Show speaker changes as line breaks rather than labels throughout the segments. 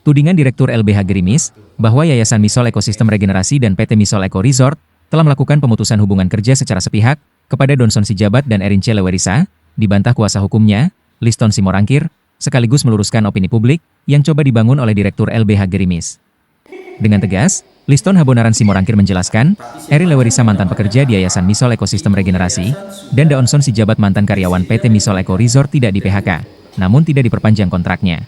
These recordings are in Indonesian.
Tudingan Direktur LBH Gerimis, bahwa Yayasan Misol Ekosistem Regenerasi dan PT Misol Eco Resort telah melakukan pemutusan hubungan kerja secara sepihak kepada Donson Sijabat dan Erince Lewerisa, dibantah kuasa hukumnya, Liston Simorangkir, sekaligus meluruskan opini publik yang coba dibangun oleh Direktur LBH Gerimis. Dengan tegas, Liston Habonaran Simorangkir menjelaskan, Erin Lewerisa mantan pekerja di Yayasan Misol Ekosistem Regenerasi, dan Donson Sijabat mantan karyawan PT Misol Eco Resort tidak di PHK, namun tidak diperpanjang kontraknya.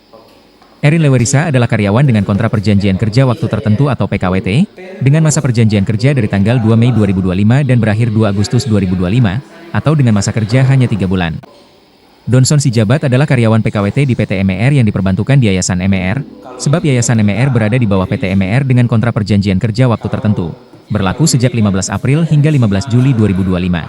Erin Lewerisa adalah karyawan dengan kontrak perjanjian kerja waktu tertentu atau PKWT, dengan masa perjanjian kerja dari tanggal 2 Mei 2025 dan berakhir 2 Agustus 2025, atau dengan masa kerja hanya 3 bulan. Donson Sijabat adalah karyawan PKWT di PT MER yang diperbantukan di Yayasan MER, sebab Yayasan MER berada di bawah PT MER dengan kontrak perjanjian kerja waktu tertentu, berlaku sejak 15 April hingga 15 Juli 2025.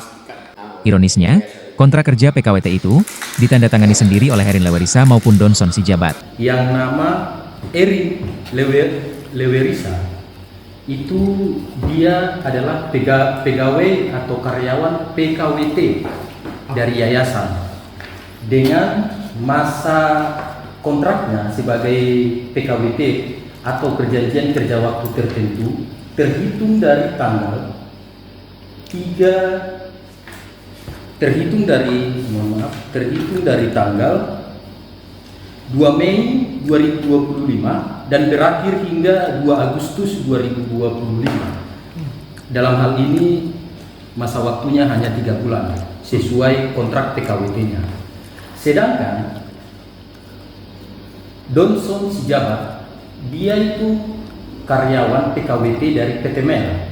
Ironisnya, kontrak kerja PKWT itu ditandatangani sendiri oleh Erin Lewerisa maupun Donson Sijabat.
Yang nama Erin Lewerisa itu dia adalah pegawai atau karyawan PKWT dari yayasan dengan masa kontraknya sebagai PKWT atau perjanjian kerja waktu tertentu terhitung dari tanggal 2 Mei 2025 dan berakhir hingga 2 Agustus 2025. Dalam hal ini masa waktunya hanya 3 bulan sesuai kontrak PKWT-nya. Sedangkan Donson Sijabat dia itu karyawan PKWT dari PT MER.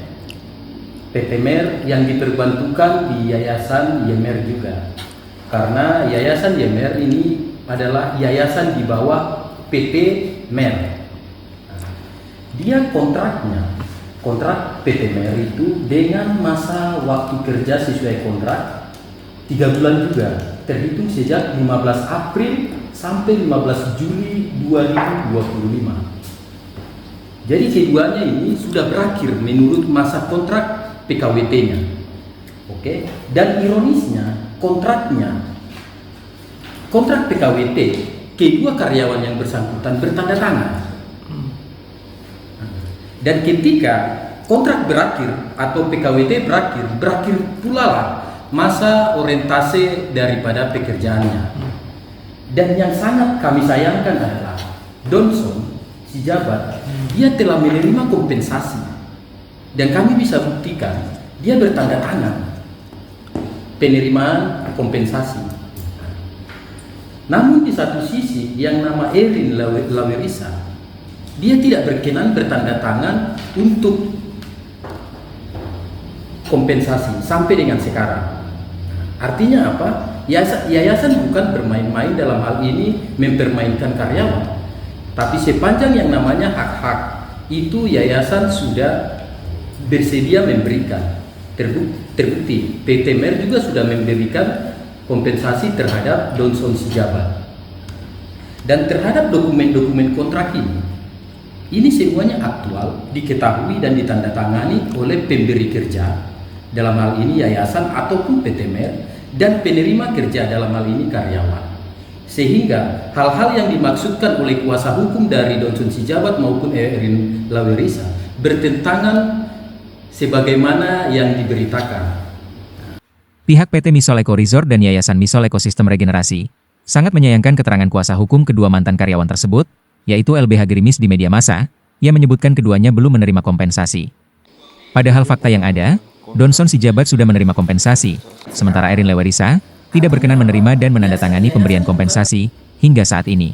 PT MER yang diperbantukan di Yayasan YEMER juga. Karena Yayasan YEMER ini adalah yayasan di bawah PT MER. Dia kontrak PT MER itu dengan masa waktu kerja sesuai kontrak 3 bulan juga, terhitung sejak 15 April sampai 15 Juli 2025. Jadi keduanya ini sudah berakhir menurut masa kontrak PKWT-nya. Oke. Dan ironisnya kontrak PKWT kedua karyawan yang bersangkutan bertanda tangan. Dan ketika kontrak berakhir atau PKWT berakhir pula lah masa orientasi daripada pekerjaannya. Dan yang sangat kami sayangkan adalah Donson Sijabat dia telah menerima kompensasi. Dan kami bisa buktikan dia bertanda tangan penerimaan kompensasi. Namun di satu sisi yang nama Erin Lewerisa dia tidak berkenan bertanda tangan untuk kompensasi sampai dengan sekarang. Artinya apa? Yayasan bukan bermain-main dalam hal ini mempermainkan karyawan. Tapi sepanjang yang namanya hak-hak itu yayasan sudah bersedia memberikan. Terbukti PT MER juga sudah memberikan kompensasi terhadap Donson Sijabat. Dan terhadap dokumen-dokumen kontrak ini semuanya aktual, diketahui dan ditandatangani oleh pemberi kerja, dalam hal ini yayasan ataupun PT MER, dan penerima kerja dalam hal ini karyawan. Sehingga hal-hal yang dimaksudkan oleh kuasa hukum dari Donson Sijabat maupun Erin Lewerisa bertentangan sebagaimana yang diberitakan.
Pihak PT Misol Eco Resort dan Yayasan Misol Ekosistem Regenerasi sangat menyayangkan keterangan kuasa hukum kedua mantan karyawan tersebut, yaitu LBH Gerimis di media massa, yang menyebutkan keduanya belum menerima kompensasi. Padahal fakta yang ada, Donson Sijabat sudah menerima kompensasi, sementara Erin Lewerisa tidak berkenan menerima dan menandatangani pemberian kompensasi hingga saat ini.